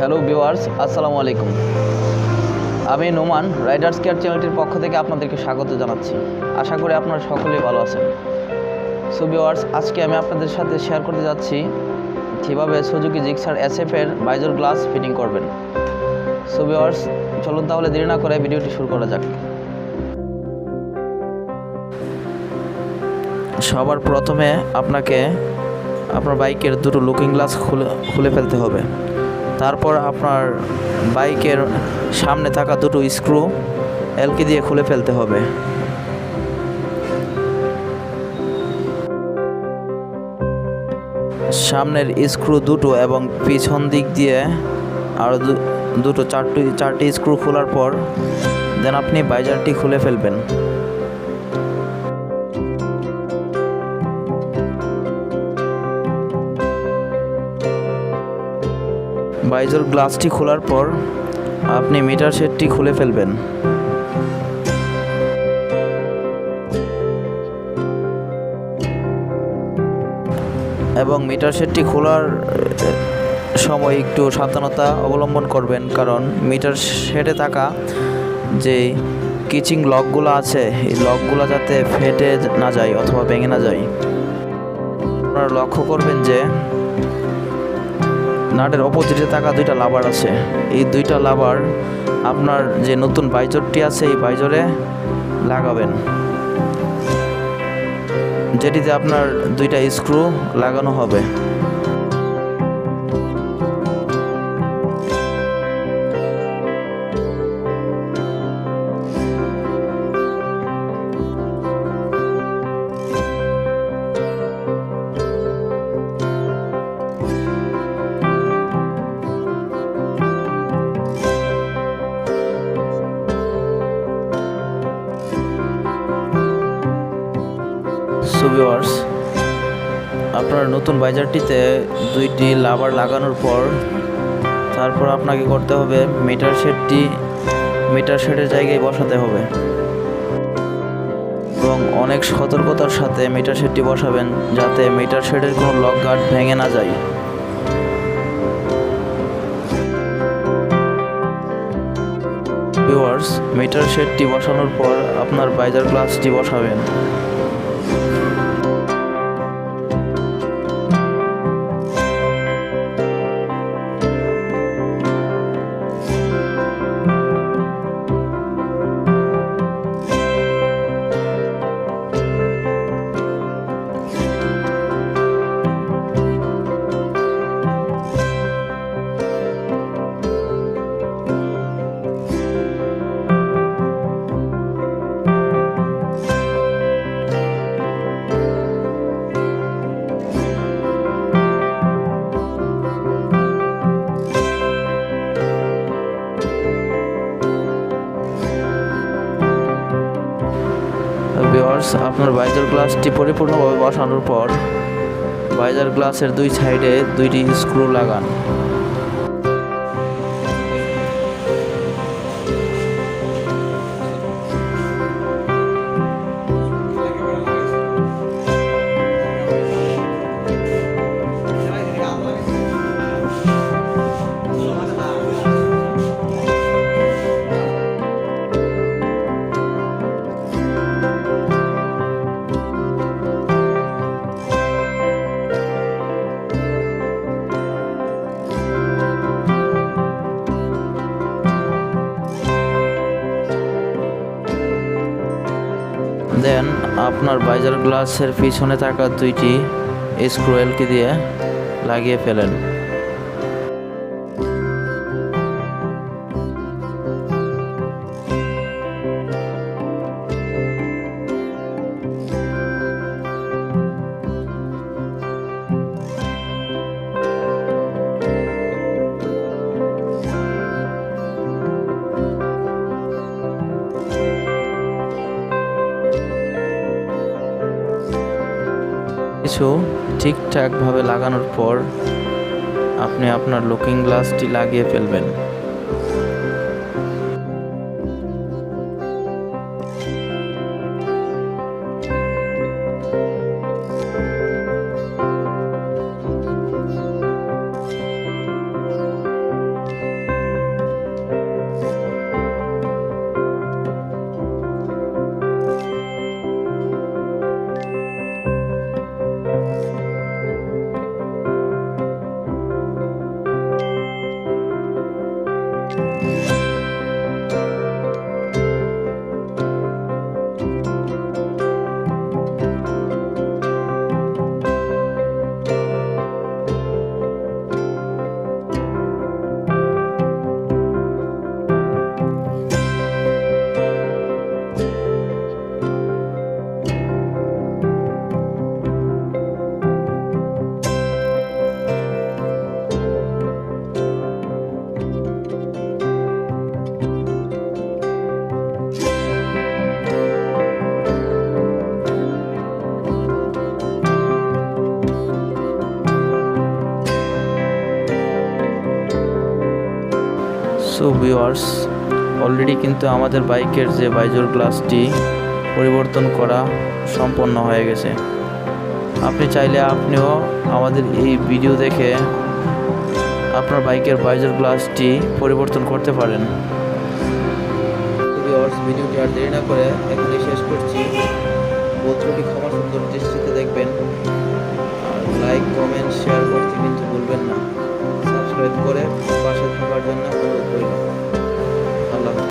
Hello viewers, আসসালামু আলাইকুম। আমি নোমান রাইডার্স কেয়ার চ্যানেলটির পক্ষ থেকে আপনাদেরকে স্বাগত জানাচ্ছি। আশা করি আপনারা সকলেই ভালো আছেন। সো ভিউয়ার্স, আজকে আমি আপনাদের সাথে শেয়ার করতে যাচ্ছি কীভাবে সুজুকি জিক্সার SF এর ভাইজর গ্লাস ফিটিং করবেন। সো ভিউয়ার্স, চলুন তাহলে দেরি না করে ভিডিওটি শুরু করা যাক। সবার প্রথমে আপনাকে আপনার বাইকের দুটো লুকিং গ্লাস খুলে ফেলতে হবে। তারপর আপনার বাইকের সামনে থাকা দুটো স্ক্রু এলকি দিয়ে খুলে ফেলতে হবে। সামনের স্ক্রু দুটো এবং পিছন দিক দিয়ে আরও চারটি স্ক্রু খোলার পর দেন আপনি ভাইজারটি খুলে ফেলবেন। ভাইজর গ্লাসটি খোলার পর আপনি মিটার শেডটি খুলে ফেলবেন। এবং মিটার শেডটি খোলার সময় একটু সাবধানতা অবলম্বন করবেন, কারণ মিটার শেডে থাকা যে কিচিং লকগুলো আছে এই লকগুলো যাতে ফেটে না যায় অথবা ভেঙে না যায়। আপনারা লক্ষ্য করবেন যে নাটের অপোজিটে থাকা দুইটা লাবার আছে, এই দুইটা লাবার আপনার যে নতুন ভাইজরটি আছে এই ভাইজরে লাগাবেন, যেটিতে আপনার দুইটা স্ক্রু লাগানো হবে। সো ভিউয়ার্স, আপনার নতুন ভাইজারটিতে দুইটি লাবার লাগানোর পর তারপর আপনাকে করতে হবে মিটার শেডের জায়গায় বসাতে হবে এবং অনেক সতর্কতার সাথে মিটার শেডটি বসাবেন, যাতে মিটার শেডের কোনো লক গার্ড ভেঙে না যায়। ভিউয়ার্স, মিটার শেডটি বসানোর পর আপনার ভাইজার গ্লাসটি বসাবেন। ভিউয়ার্স, আপনার ভাইজার গ্লাসটি পরিপূর্ণভাবে বসানোর পর ভাইজার গ্লাসের দুই সাইডে দুইটি স্ক্রু লাগান। দেন আপনার ভাইজার গ্লাসের পিছনে থাকা দুইটি স্ক্রু এলকি দিয়ে লাগিয়ে ফেলেন। কিছু ঠিকঠাকভাবে লাগানোর পর আপনি আপনার লুকিং গ্লাসটি লাগিয়ে ফেলবেন। সো ভিউয়ার্স, অলরেডি কিন্তু আমাদের বাইকের যে ভাইজর গ্লাসটি পরিবর্তন করা সম্পন্ন হয়ে গেছে। আপনি চাইলে আপনিও আমাদের এই ভিডিও দেখে আপনার বাইকের ভাইজর গ্লাসটি পরিবর্তন করতে পারেন। ভিউয়ার্স, ভিডিওটি আর দেরি না করে এখানেই শেষ করছি। ভুল ত্রুটি ক্ষমা সুন্দর দৃষ্টিতে দেখবেন।